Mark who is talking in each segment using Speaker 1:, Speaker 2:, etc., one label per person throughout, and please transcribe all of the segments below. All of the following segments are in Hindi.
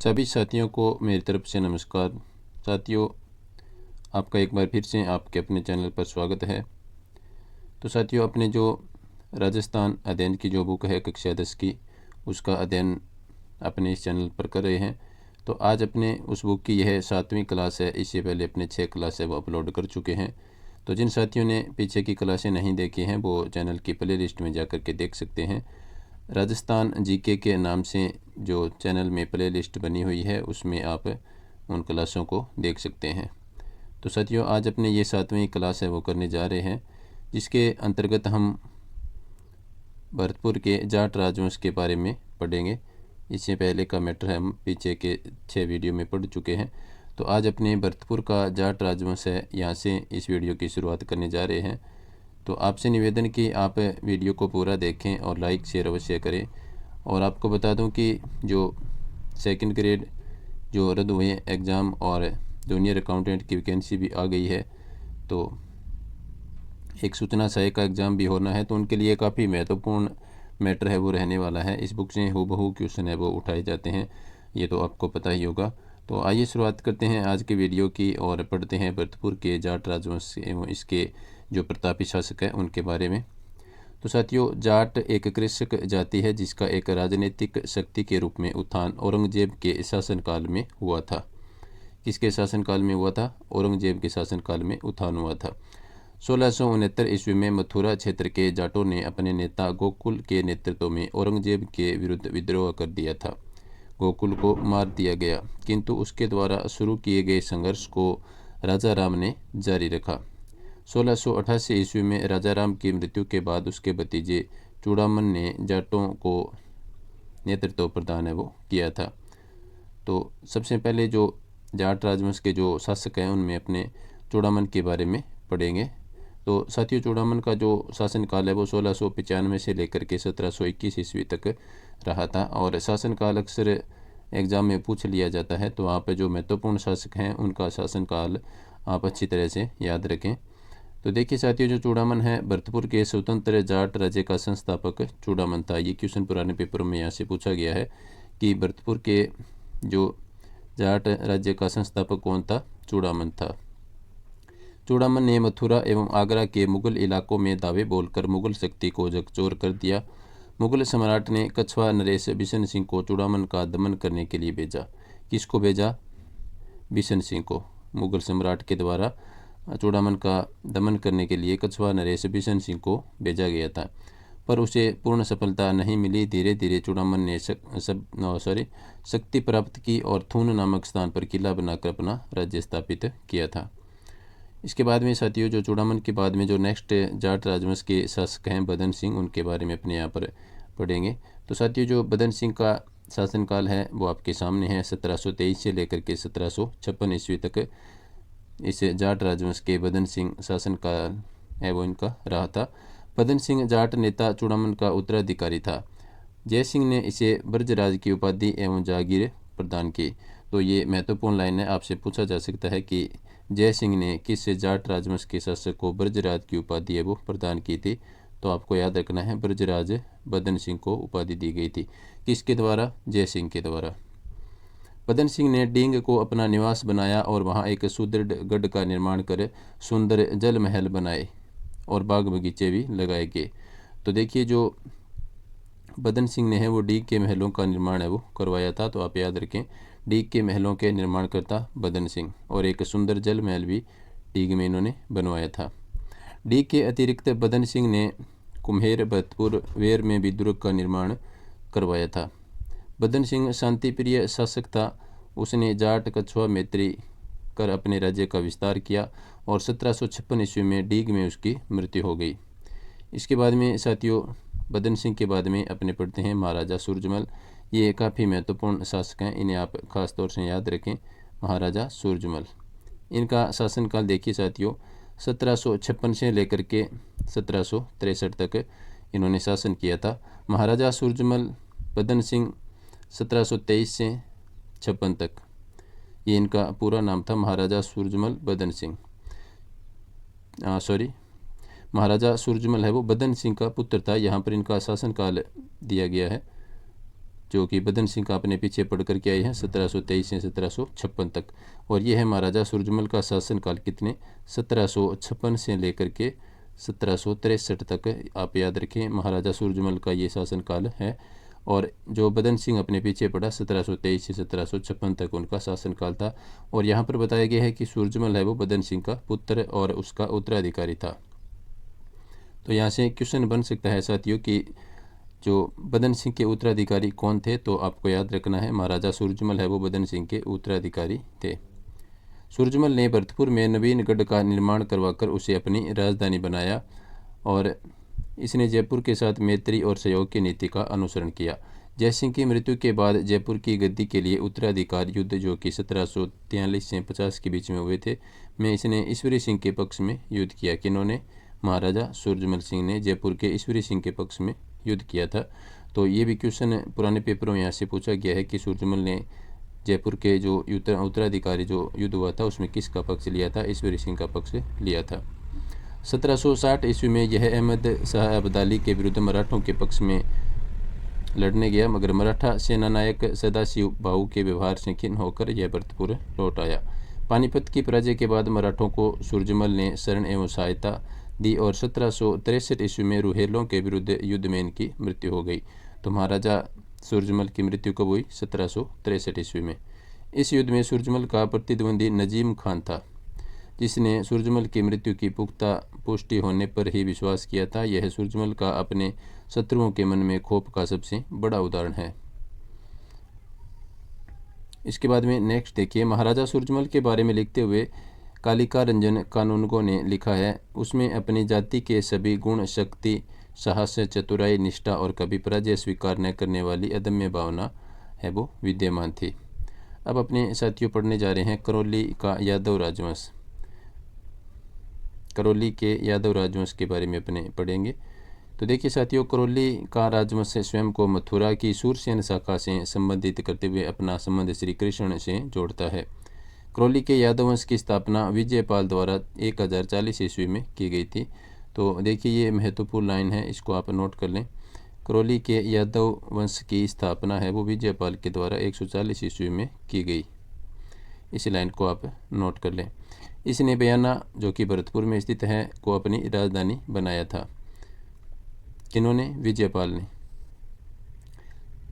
Speaker 1: सभी साथियों को मेरी तरफ से नमस्कार। साथियों, आपका एक बार फिर से आपके अपने चैनल पर स्वागत है। तो साथियों, अपने जो राजस्थान अध्ययन की जो बुक है कक्षा 10 की, उसका अध्ययन अपने इस चैनल पर कर रहे हैं। तो आज अपने उस बुक की यह 7वीं क्लास है। इससे पहले अपने 6 क्लास है वो अपलोड कर चुके हैं। तो जिन साथियों ने पीछे की क्लासें नहीं देखी हैं वो चैनल की प्ले लिस्ट में जा कर के देख सकते हैं। राजस्थान जीके के नाम से जो चैनल में प्ले लिस्ट बनी हुई है उसमें आप उन क्लासों को देख सकते हैं। तो साथियों, आज अपने ये 7वीं क्लास है वो करने जा रहे हैं, जिसके अंतर्गत हम भरतपुर के जाट राजवंश के बारे में पढ़ेंगे। इससे पहले का मैटर हम पीछे के 6 वीडियो में पढ़ चुके हैं। तो आज अपने भरतपुर का जाट राजवंश है, यहाँ से इस वीडियो की शुरुआत करने जा रहे हैं। तो आपसे निवेदन कि आप वीडियो को पूरा देखें और लाइक शेयर अवश्य करें। और आपको बता दूं कि जो सेकंड ग्रेड जो रद्द हुए एग्ज़ाम और जूनियर अकाउंटेंट की वैकेंसी भी आ गई है, तो एक सूचना सहायक का एग्ज़ाम भी होना है, तो उनके लिए काफ़ी महत्वपूर्ण मैटर है वो रहने वाला है। इस बुक से हूबहू क्वेश्चन है वो उठाए जाते हैं, ये तो आपको पता ही होगा। तो आइए शुरुआत करते हैं आज के वीडियो की और पढ़ते हैं भरतपुर के जाट राजवंश एवं इसके जो प्रतापी शासक है उनके बारे में। तो साथियों, जाट एक कृषक जाति है जिसका एक राजनीतिक शक्ति के रूप में उत्थान औरंगजेब के शासनकाल में हुआ था। किसके शासनकाल में हुआ था? औरंगजेब के शासनकाल में उत्थान हुआ था। 1669 ईस्वी में मथुरा क्षेत्र के जाटों ने अपने नेता गोकुल के नेतृत्व में औरंगजेब के विरुद्ध विद्रोह कर दिया था। गोकुल को मार दिया गया, किंतु उसके द्वारा शुरू किए गए संघर्ष को राजा राम ने जारी रखा। 1688 ईस्वी में राजा राम की मृत्यु के बाद उसके भतीजे चूड़ामन ने जाटों को नेतृत्व प्रदान है वो किया था। तो सबसे पहले जो जाट राजवंश के जो शासक हैं उनमें अपने चूड़ामन के बारे में पढ़ेंगे। तो साथियों, चूड़ामन का जो शासनकाल है वो 1695 से लेकर के 1721 ईस्वी तक रहा था। और शासनकाल अक्सर एग्ज़ाम में पूछ लिया जाता है, तो आप जो महत्वपूर्ण शासक हैं उनका शासनकाल आप अच्छी तरह से याद रखें। तो देखिए साथियों, जो चूड़ामन है भरतपुर के स्वतंत्र जाट राज्य का संस्थापक चूड़ामन था। ये क्वेश्चन पुराने पेपरों में यहाँ से पूछा गया है कि भरतपुर के जो जाट राज्य का संस्थापक कौन था? चूड़ामन था। चूड़ामन ने मथुरा एवं आगरा के मुगल इलाकों में दावे बोलकर मुगल शक्ति को झकझोर कर दिया। मुगल सम्राट ने कछवा नरेश बिशन सिंह को चूड़ामन का दमन करने के लिए भेजा। किसको भेजा? बिशन सिंह को। मुगल सम्राट के द्वारा चूड़ामन का दमन करने के लिए कछवा नरेश बिशन सिंह को भेजा गया था, पर उसे पूर्ण सफलता नहीं मिली। धीरे धीरे चूड़ामन ने शक्ति प्राप्त की और थून नामक स्थान पर किला बनाकर अपना राज्य स्थापित किया था। इसके बाद में साथियों, जो चूड़ामन के बाद में जो नेक्स्ट जाट राजवंश के शासक हैं बदन सिंह, उनके बारे में अपने यहाँ पर पढ़ेंगे। तो साथियों, जो बदन सिंह का शासनकाल है वो आपके सामने है। 1723 से लेकर के 1756 ईस्वी तक इस जाट राजवंश के बदन सिंह शासनकाल है वो इनका रहा था। बदन सिंह जाट नेता चूड़ामन का उत्तराधिकारी था। जय सिंह ने इसे ब्रजराज की उपाधि एवं जागीर प्रदान की। तो ये महत्वपूर्ण लाइन है, आपसे पूछा जा सकता है कि जय सिंह ने किस जाट राजवंश के शासक को ब्रजराज की उपाधि है वो प्रदान की थी? तो आपको याद रखना है, ब्रजराज बदन सिंह को उपाधि दी गई थी। किसके द्वारा? जय सिंह के द्वारा। बदन सिंह ने डींग को अपना निवास बनाया और वहाँ एक सुदृढ़ गढ़ का निर्माण कर सुंदर जल महल बनाए और बाग बगीचे भी लगाए गए। तो देखिए, जो बदन सिंह ने है वो डीग के महलों का निर्माण है वो करवाया था। तो आप याद रखें, डीग के महलों के निर्माण करता बदन सिंह, और एक सुंदर जल महल भी डीग में इन्होंने बनवाया था। डीग के अतिरिक्त बदन सिंह ने कुम्हेर, भरतपुर, वेर में भी दुर्ग का निर्माण करवाया था। बदन सिंह शांतिप्रिय शासक था। उसने जाट, कछवा, मैत्री कर अपने राज्य का विस्तार किया और 1756 ईस्वी में डीग में उसकी मृत्यु हो गई। इसके बाद में साथियों, बदन सिंह के बाद में अपने पढ़ते हैं महाराजा सूरजमल। ये काफ़ी महत्वपूर्ण शासक हैं, इन्हें आप खास तौर से याद रखें, महाराजा सूरजमल। इनका शासनकाल देखिए साथियों, 1756 से लेकर के 1763 तक इन्होंने शासन किया था। महाराजा सूरजमल बदन सिंह 1723 से 56 तक, ये इनका पूरा नाम था, महाराजा सूरजमल बदन सिंह। महाराजा सूरजमल है वो बदन सिंह का पुत्र था। यहाँ पर इनका शासनकाल दिया गया है जो कि बदन सिंह का अपने पीछे पढ़ करके आए हैं 1723 से 1756 तक। और ये है महाराजा सूरजमल का शासनकाल कितने 1756 से लेकर के 1763 तक। आप याद रखें महाराजा सूरजमल का ये शासनकाल है। और जो बदन सिंह अपने पीछे पड़ा 1723 से 1756 तक उनका शासनकाल था। और यहाँ पर बताया गया है कि सूरजमल है वो बदन सिंह का पुत्र और उसका उत्तराधिकारी था। तो यहाँ से क्वेश्चन बन सकता है साथियों कि जो बदन सिंह के उत्तराधिकारी कौन थे, तो आपको याद रखना है महाराजा सूरजमल है वो बदन सिंह के उत्तराधिकारी थे। सूरजमल ने भरतपुर में नवीन गढ़ का निर्माण करवाकर उसे अपनी राजधानी बनाया और इसने जयपुर के साथ मैत्री और सहयोग की नीति का अनुसरण किया। जयसिंह की मृत्यु के बाद जयपुर की गद्दी के लिए उत्तराधिकार युद्ध जो कि 1743 से 50 के बीच में हुए थे, में इसने ईश्वरी सिंह के पक्ष में युद्ध किया। किन्होंने? महाराजा सूरजमल सिंह ने जयपुर के ईश्वरी सिंह के पक्ष में युद्ध किया था। तो ये भी क्वेश्चन पुराने पेपरों में यहाँ से पूछा गया है कि सूरजमल ने जयपुर के जो उत्तराधिकारी जो युद्ध हुआ था उसमें किसका पक्ष लिया था? ईश्वरी सिंह का पक्ष लिया था। 1760 ईस्वी में यह अहमद शाह अब्दाली के विरुद्ध मराठों के पक्ष में लड़ने गया, मगर मराठा सेनानायक सदाशिव भाऊ के व्यवहार से खिन्न होकर यह भरतपुर लौट आया। पानीपत की पराजय के बाद मराठों को सूरजमल ने शरण एवं सहायता दी और 1763 ईस्वी में रुहेलों के विरुद्ध युद्ध में इनकी मृत्यु हो गई। तो महाराजा सूरजमल की मृत्यु कब हुई? 1763 ईस्वी में। इस युद्ध में सूरजमल का प्रतिद्वंदी नजीम खान था, जिसने सूरजमल की मृत्यु की पुख्ता पुष्टि होने पर ही विश्वास किया था। यह सूरजमल का अपने शत्रुओं के मन में खौफ का सबसे बड़ा उदाहरण है। इसके बाद में नेक्स्ट देखिए, महाराजा सूरजमल के बारे में लिखते हुए कालिका रंजन कानूनगो ने लिखा है, उसमें अपनी जाति के सभी गुण, शक्ति, साहस, चतुराई, निष्ठा और कभी पराजय स्वीकार न करने वाली अदम्य भावना है वो विद्यमान थी। अब अपने साथियों पढ़ने जा रहे हैं करौली का यादव राजवंश। करौली के यादव राजवंश के बारे में अपने पढ़ेंगे। तो देखिए साथियों, करौली का राजवंश स्वयं को मथुरा की सूरसेन शाखा से संबंधित करते हुए अपना संबंध श्री कृष्ण से जोड़ता है। करौली के यादव वंश की स्थापना विजयपाल द्वारा 1040 ईस्वी में की गई थी। तो देखिए ये महत्वपूर्ण लाइन है, इसको आप नोट कर लें। करौली के यादव वंश की स्थापना है वो विजयपाल के द्वारा 140 ईस्वी में की गई। इस लाइन को आप नोट कर लें। इसने बयाना जो कि भरतपुर में स्थित है को अपनी राजधानी बनाया था। किन्होंने? विजयपाल ने।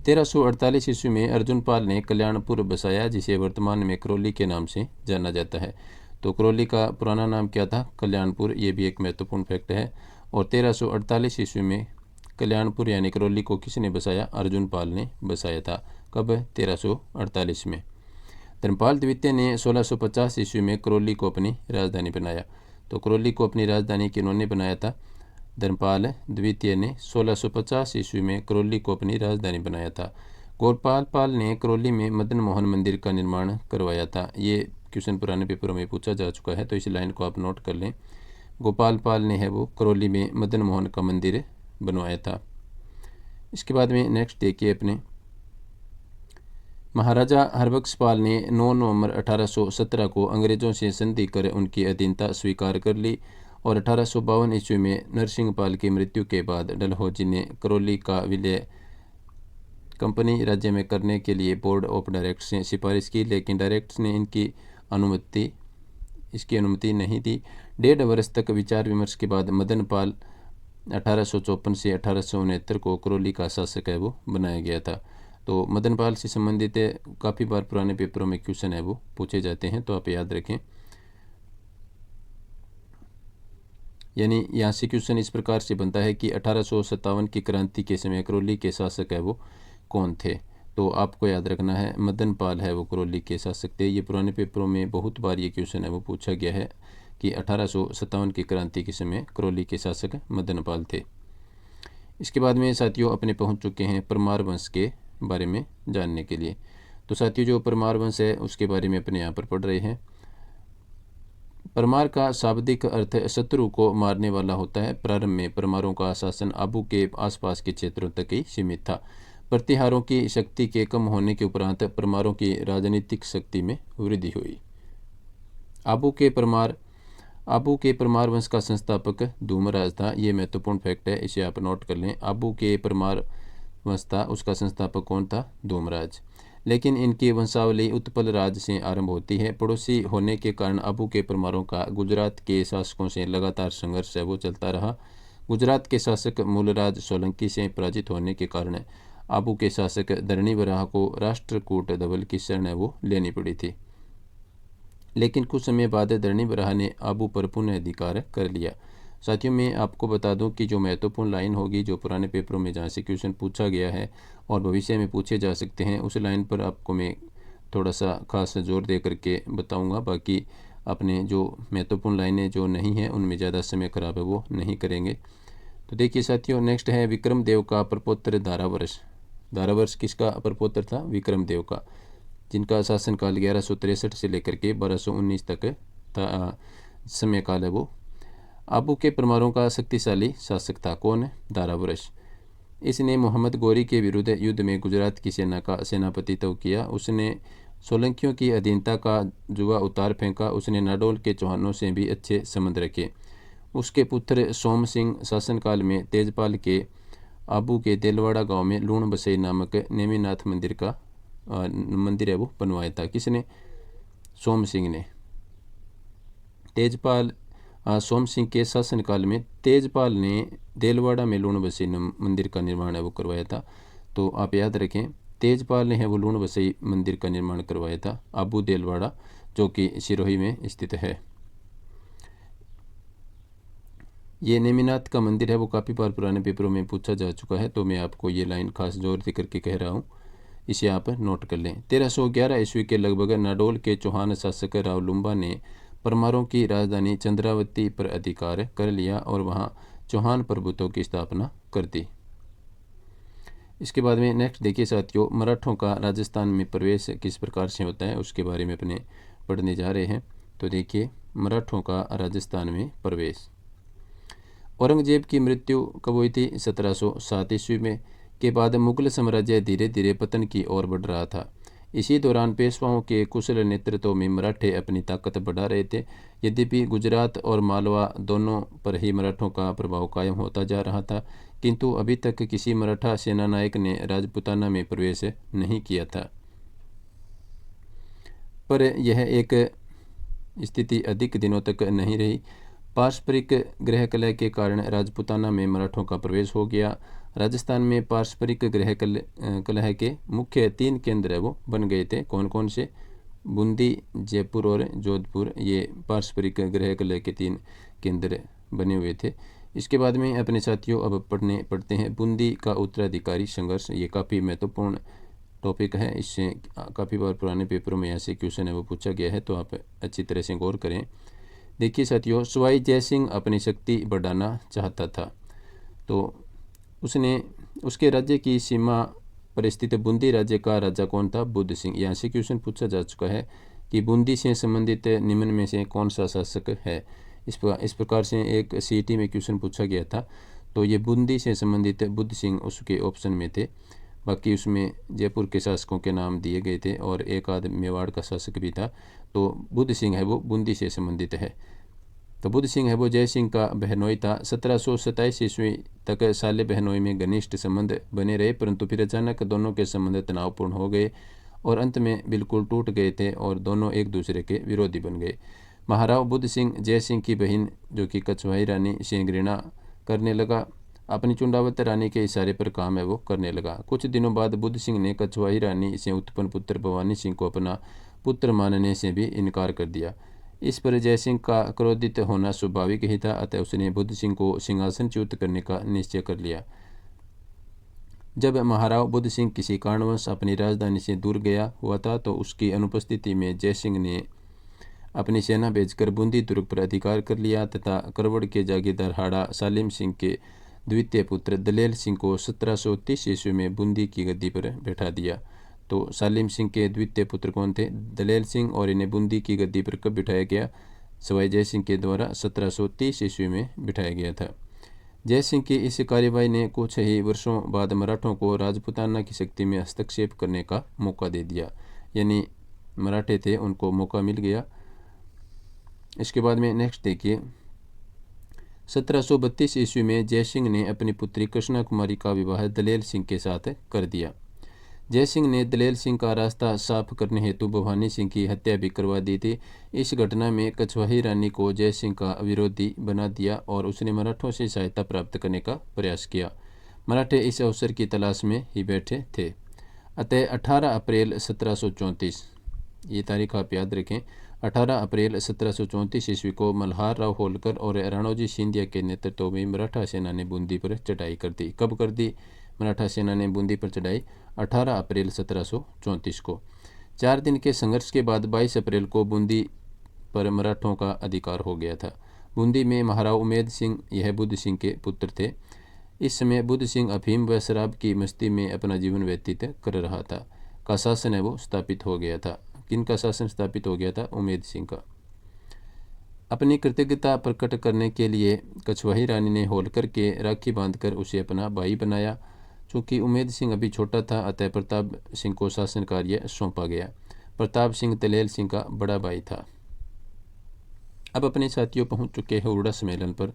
Speaker 1: 1348 ईस्वी में अर्जुनपाल ने कल्याणपुर बसाया, जिसे वर्तमान में करौली के नाम से जाना जाता है। तो करौली का पुराना नाम क्या था? कल्याणपुर। ये भी एक महत्वपूर्ण फैक्ट है। और 1348 ईस्वी में कल्याणपुर यानी करौली को किसने बसाया? अर्जुनपाल ने बसाया था। कब? 1348 में। धर्मपाल द्वितीय ने 1650 ईस्वी में करौली को अपनी राजधानी बनाया। तो करौली को अपनी राजधानी किन्होंने बनाया था? धर्मपाल द्वितीय ने 1650 ईस्वी में करौली को अपनी राजधानी बनाया था। गोपाल पाल ने करौली में मदन मोहन मंदिर का निर्माण करवाया था। ये क्वेश्चन पुराने पेपरों में पूछा जा चुका है, तो इस लाइन को आप नोट कर लें। गोपाल पाल ने है वो करौली में मदन मोहन का मंदिर बनवाया था। इसके बाद में नेक्स्ट देखिए अपने, महाराजा हरबख्श पाल ने 9 नवंबर 1817 को अंग्रेजों से संधि कर उनकी अधीनता स्वीकार कर ली और 1852 ईस्वी में नरसिंह पाल की मृत्यु के बाद डलहौजी ने करौली का विलय कंपनी राज्य में करने के लिए बोर्ड ऑफ डायरेक्टर्स से सिफारिश की, लेकिन डायरेक्टर्स ने इसकी अनुमति नहीं दी। 1.5 वर्ष तक विचार विमर्श के बाद मदन पाल 1854 से 1869 को करौली का शासक है वो बनाया गया था। तो मदन पाल से संबंधित काफ़ी बार पुराने पेपरों में क्वेश्चन है वो पूछे जाते हैं, तो आप याद रखें। यानी यहाँ से क्वेश्चन इस प्रकार से बनता है कि 1857 की क्रांति के समय करौली के शासक है वो कौन थे? तो आपको याद रखना है मदन पाल है वो करौली के शासक थे। ये पुराने पेपरों में बहुत बार ये क्वेश्चन है वो पूछा गया है कि 1857 की क्रांति के समय करौली के शासक मदन पाल थे। इसके बाद में साथियों अपने पहुँच चुके हैं परमार वंश के बारे में जानने के लिए। तो साथियों जो परमार वंश है उसके बारे में अपने यहाँ पर पढ़ रहे हैं। परमार का शाब्दिक अर्थ शत्रु को मारने वाला होता है। प्रारंभ में परमारों का शासन आबू के आसपास के क्षेत्रों तक ही सीमित था। प्रतिहारों की शक्ति के कम होने के उपरांत परमारों की राजनीतिक शक्ति में वृद्धि हुई। आबू के परमार वंश का संस्थापक धूमराज था। ये महत्वपूर्ण फैक्ट है, इसे आप नोट कर लें। आबू के परमार वंश था उसका संस्थापक कौन था? धूमराज। लेकिन इनकी वंशावली उत्पल राज से आरंभ होती है। पड़ोसी होने के कारण आबू के परमारों का गुजरात के शासकों से लगातार संघर्ष है वो चलता रहा। गुजरात के शासक मूलराज सोलंकी से पराजित होने के कारण आबू के शासक धरणी बराह को राष्ट्रकूट धवल की शरण है वो लेनी पड़ी थी। लेकिन कुछ समय बाद धरणी बराह ने आबू पर पुनः अधिकार कर लिया। साथियों, मैं आपको बता दूं कि जो महत्वपूर्ण लाइन होगी जो पुराने पेपरों में जहाँ से क्वेश्चन पूछा गया है और भविष्य में पूछे जा सकते हैं, उस लाइन पर आपको मैं थोड़ा सा खास जोर दे करके बताऊंगा। बाकी अपने जो महत्वपूर्ण लाइनें जो नहीं हैं उनमें ज़्यादा समय खराब है वो नहीं करेंगे। तो देखिए साथियों, नेक्स्ट है विक्रम देव का प्रपौत्र धारावर्ष। धारावर्ष किसका प्रपौत्र था? विक्रम देव का, जिनका शासनकाल 1163 से लेकर के 1219 तक था समय काल है वो। आबू के परमारों का शक्तिशाली शासक था। कौन है? धारावर्ष। इसने मोहम्मद गौरी के विरुद्ध युद्ध में गुजरात की सेना का सेनापतित्व किया। उसने सोलंकियों की अधीनता का जुआ उतार फेंका। उसने नाडोल के चौहानों से भी अच्छे संबंध रखे। उसके पुत्र सोम सिंह शासनकाल में तेजपाल के आबू के देलवाड़ा गांव में लूण बसई नामक नेमीनाथ मंदिर है वो बनवाया था। किसने? सोम सिंह ने। सोम सिंह के शासनकाल में तेजपाल ने देलवाड़ा में लूण बसई मंदिर का निर्माण है वो करवाया था। तो आप याद रखें, तेजपाल ने है वो लूण बसई मंदिर का निर्माण करवाया था आबू देलवाड़ा, जो कि सिरोही में स्थित है। ये नेमिनाथ का मंदिर है वो काफ़ी बार पुराने पेपरों में पूछा जा चुका है, तो मैं आपको ये लाइन खास जोर दे करके कह रहा हूँ, इसे आप नोट कर लें। 1311 ईस्वी के लगभग नाडोल के चौहान शासक रावलुम्बा ने परमारों की राजधानी चंद्रावती पर अधिकार कर लिया और वहाँ चौहान प्रभुत्व की स्थापना कर दी। इसके बाद में नेक्स्ट देखिए साथियों, मराठों का राजस्थान में प्रवेश किस प्रकार से होता है उसके बारे में अपने पढ़ने जा रहे हैं। तो देखिए, मराठों का राजस्थान में प्रवेश। औरंगजेब की मृत्यु कब हुई थी? 1707 ईस्वी में। के बाद मुगल साम्राज्य धीरे धीरे पतन की ओर बढ़ रहा था। इसी दौरान पेशवाओं के कुशल नेतृत्व में मराठे अपनी ताकत बढ़ा रहे थे। यद्यपि गुजरात और मालवा दोनों पर ही मराठों का प्रभाव कायम होता जा रहा था, किंतु अभी तक किसी मराठा सेनानायक ने राजपुताना में प्रवेश नहीं किया था। पर यह एक स्थिति अधिक दिनों तक नहीं रही। पारस्परिक गृह कलह के कारण राजपुताना में मराठों का प्रवेश हो गया। राजस्थान में पारस्परिक गृह कलह के मुख्य 3 केंद्र वो बन गए थे। कौन कौन से? बूंदी, जयपुर और जोधपुर, ये पारस्परिक गृह कलह के 3 केंद्र बने हुए थे। इसके बाद में अपने साथियों अब पढ़ते हैं बूंदी का उत्तराधिकारी संघर्ष। ये काफ़ी महत्वपूर्ण टॉपिक है, इससे काफ़ी बार पुराने पेपरों में ऐसे क्वेश्चन है वो पूछा गया है, तो आप अच्छी तरह से गौर करें। देखिए साथियों, सवाई जयसिंह अपनी शक्ति बढ़ाना चाहता था, तो उसके राज्य की सीमा पर स्थित बूंदी राज्य का राजा कौन था? बुद्ध सिंह। यहाँ से क्वेश्चन पूछा जा चुका है कि बूंदी से संबंधित निम्न में से कौन सा शासक है। इस प्रकार से एक सीईटी में क्वेश्चन पूछा गया था, तो ये बूंदी से संबंधित बुद्ध सिंह उसके ऑप्शन में थे। बाकी उसमें जयपुर के शासकों के नाम दिए गए थे और एक आध मेवाड़ का शासक भी था। तो बुद्ध सिंह है वो बूंदी से संबंधित है। तो बुद्ध सिंह है वो जय सिंह का बहनोई था। 1727 ईस्वी तक साले बहनोई में घनिष्ठ संबंध बने रहे, परंतु फिर अचानक दोनों के संबंध तनावपूर्ण हो गए और अंत में बिल्कुल टूट गए थे और दोनों एक दूसरे के विरोधी बन गए। महाराव बुद्ध सिंह जय सिंह की बहन जो कि कछवाई रानी से घृणा करने लगा। अपनी चुंडावत रानी के इशारे पर काम है वो करने लगा। कुछ दिनों बाद बुद्ध सिंह ने कछवाई रानी से उत्पन्न पुत्र भवानी सिंह को अपना पुत्र मानने से भी इनकार कर दिया। इस पर जयसिंह का क्रोधित होना स्वाभाविक ही था, अतः उसने बुद्ध सिंह को सिंहासनच्युत करने का निश्चय कर लिया। जब महाराव बुद्ध सिंह किसी कारणवश अपनी राजधानी से दूर गया हुआ था, तो उसकी अनुपस्थिति में जयसिंह ने अपनी सेना भेजकर बूंदी दुर्ग पर अधिकार कर लिया तथा करवड़ के जागीरदार हाड़ा सालिम सिंह के द्वितीय पुत्र दलेल सिंह को 1730 ईस्वी में बूंदी की गद्दी पर बैठा दिया। तो सालिम सिंह के द्वितीय पुत्र कौन थे? दलेल सिंह, और इन्हें बूंदी की गद्दी पर कब बिठाया गया? सवाई जय सिंह के द्वारा 1730 ईस्वी में बिठाया गया था। जय सिंह की इस कार्यवाही ने कुछ ही वर्षों बाद मराठों को राजपुताना की शक्ति में हस्तक्षेप करने का मौका दे दिया, यानी मराठे थे उनको मौका मिल गया। इसके बाद में नेक्स्ट देखिए, 1732 ईस्वी में जय सिंह ने अपनी पुत्री कृष्णा कुमारी का विवाह दलेल सिंह के साथ कर दिया। जय सिंह ने दलेल सिंह का रास्ता साफ करने हेतु भवानी सिंह की हत्या भी करवा दी थी। इस घटना में कछवाही रानी को जय सिंह का विरोधी बना दिया और उसने मराठों से सहायता प्राप्त करने का प्रयास किया। मराठे इस अवसर की तलाश में ही बैठे थे। अतः 18 अप्रैल 1734, ये तारीख आप याद रखें, 18 अप्रैल 1734 ईस्वी को मल्हार राव होलकर और राणोजी सिंधिया के नेतृत्व में मराठा सेना ने बूंदी पर चढ़ाई कर दी। कब कर दी मराठा सेना ने बूंदी पर चढ़ाई? 18 अप्रैल 1734 को। 4 दिन के संघर्ष के बाद 22 अप्रैल को बूंदी पर मराठों का अधिकार हो गया था। बूंदी में महाराव उमेद सिंह, यह बुद्ध सिंह के पुत्र थे। इस समय बुद्ध सिंह अफीम व शराब की मस्ती में अपना जीवन व्यतीत कर रहा था। का शासन है वो स्थापित हो गया था। किन का शासन स्थापित हो गया था? उमेद सिंह का। अपनी कृतज्ञता प्रकट करने के लिए कछवाही रानी ने होलकर के राखी बांधकर उसे अपना भाई बनाया। चूँकि उमेद सिंह अभी छोटा था, अतः प्रताप सिंह को शासन कार्य सौंपा गया। प्रताप सिंह दलेल सिंह का बड़ा भाई था। अब अपने साथियों पहुंच चुके हैं हुरडा सम्मेलन पर।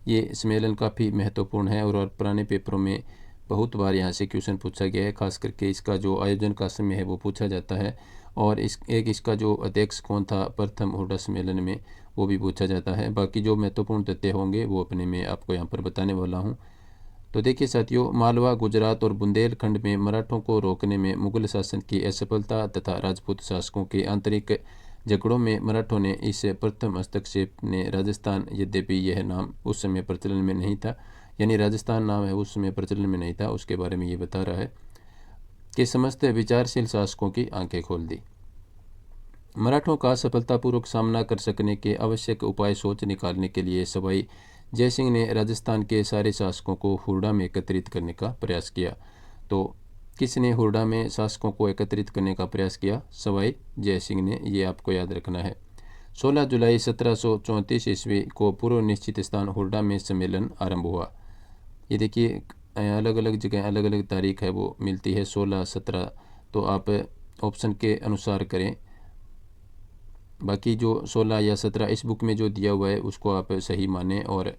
Speaker 1: ये सम्मेलन काफ़ी महत्वपूर्ण है और पुराने पेपरों में बहुत बार यहाँ से क्वेश्चन पूछा गया है। खास करके इसका जो आयोजन का समय है वो पूछा जाता है, और इसका जो अध्यक्ष कौन था प्रथम हुरडा सम्मेलन में, वो भी पूछा जाता है। बाकी जो महत्वपूर्ण तथ्य होंगे वो अपने में आपको यहाँ पर बताने वाला हूँ। तो देखिए साथियों, मालवा, गुजरात और बुंदेलखंड में मराठों को रोकने में मुगल शासन की असफलता तथा राजपूत शासकों के आंतरिक झगड़ों में मराठों ने इस प्रथम हस्तक्षेप ने राजस्थान, यद्यपि यह नाम उस समय प्रचलन में नहीं था, यानी राजस्थान नाम है उस समय प्रचलन में नहीं था, उसके बारे में ये बता रहा है कि समस्त विचारशील शासकों की आंखें खोल दी। मराठों का सफलतापूर्वक सामना कर सकने के आवश्यक उपाय सोच निकालने के लिए सवाई जय सिंह ने राजस्थान के सारे शासकों को हुरडा में एकत्रित करने का प्रयास किया। तो किसने हुरडा में शासकों को एकत्रित करने का प्रयास किया? सवाई जय सिंह ने, ये आपको याद रखना है। 16 जुलाई 1734 ईस्वी को पूर्व निश्चित स्थान हुरडा में सम्मेलन आरंभ हुआ। ये देखिए अलग अलग जगह अलग अलग तारीख है वो मिलती है, 16, 17, तो आप ऑप्शन के अनुसार करें। बाकी जो 16 या 17 इस बुक में जो दिया हुआ है उसको आप सही मानें और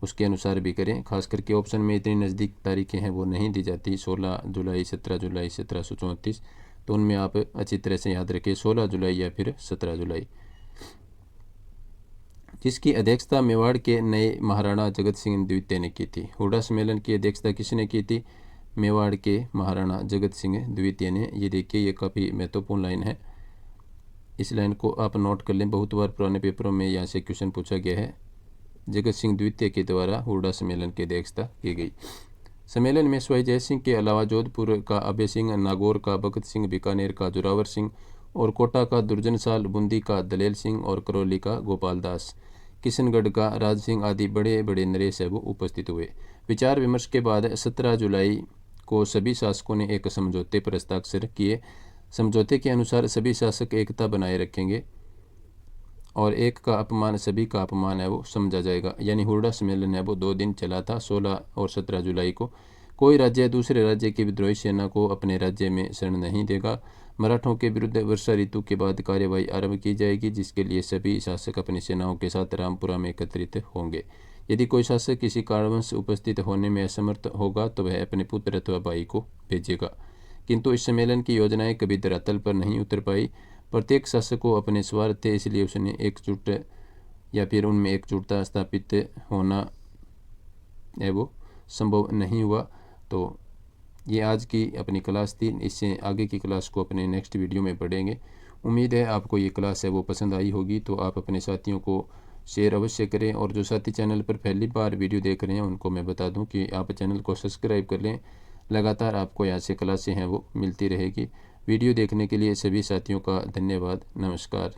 Speaker 1: उसके अनुसार भी करें। खास करके ऑप्शन में इतनी नज़दीक तारीखें हैं वो नहीं दी जाती, 16 जुलाई 17 जुलाई 1734, तो उनमें आप अच्छी तरह से याद रखें 16 जुलाई या फिर 17 जुलाई। जिसकी अध्यक्षता मेवाड़ के नए महाराणा जगत सिंह द्वितीय ने की थी। हुरडा सम्मेलन की अध्यक्षता किसने की थी? मेवाड़ के महाराणा जगत सिंह द्वितीय ने। ये देखिए ये काफ़ी महत्वपूर्ण लाइन है, इस लाइन को आप नोट कर लें, बहुत बार पुराने पेपरों में यहाँ से क्वेश्चन पूछा गया है। जगत सिंह द्वितीय के द्वारा हुरडा सम्मेलन की अध्यक्षता की गई। सम्मेलन में सवाई जय सिंह के अलावा जोधपुर का अभय सिंह, नागौर का भगत सिंह, बीकानेर का जोरावर सिंह और कोटा का दुर्जन साल, बूंदी का दलेल सिंह और करौली का गोपाल दास, किशनगढ़ का राज सिंह आदि बड़े बड़े नरेश है वो उपस्थित हुए। विचार विमर्श के बाद 17 जुलाई को सभी शासकों ने एक समझौते पर हस्ताक्षर किए। समझौते के अनुसार सभी शासक एकता बनाए रखेंगे और एक का अपमान सभी का अपमान है वो समझा जाएगा। यानी हुरडा सम्मेलन है वो 2 दिन चला था, 16 और 17 जुलाई को। कोई राज्य दूसरे राज्य की विद्रोही सेना को अपने राज्य में शरण नहीं देगा। मराठों के विरुद्ध वर्षा ऋतु के बाद कार्यवाही आरंभ की जाएगी, जिसके लिए सभी शासक अपनी सेनाओं के साथ रामपुरा में एकत्रित होंगे। यदि कोई शासक किसी कारणवश उपस्थित होने में असमर्थ होगा तो वह अपने पुत्र अथवा भाई को भेजेगा। किंतु इस सम्मेलन की योजनाएं कभी धरातल पर नहीं उतर पाई। प्रत्येक शासक को अपने स्वार्थ थे, इसलिए उसने एकजुट या फिर उनमें एकजुटता स्थापित होना है वो संभव नहीं हुआ। तो ये आज की अपनी क्लास थी। इससे आगे की क्लास को अपने नेक्स्ट वीडियो में पढ़ेंगे। उम्मीद है आपको ये क्लास है वो पसंद आई होगी। तो आप अपने साथियों को शेयर अवश्य करें, और जो साथी चैनल पर पहली बार वीडियो देख रहे हैं उनको मैं बता दूं कि आप चैनल को सब्सक्राइब कर लें। लगातार आपको यहाँ से क्लासें हैं वो मिलती रहेगी। वीडियो देखने के लिए सभी साथियों का धन्यवाद। नमस्कार।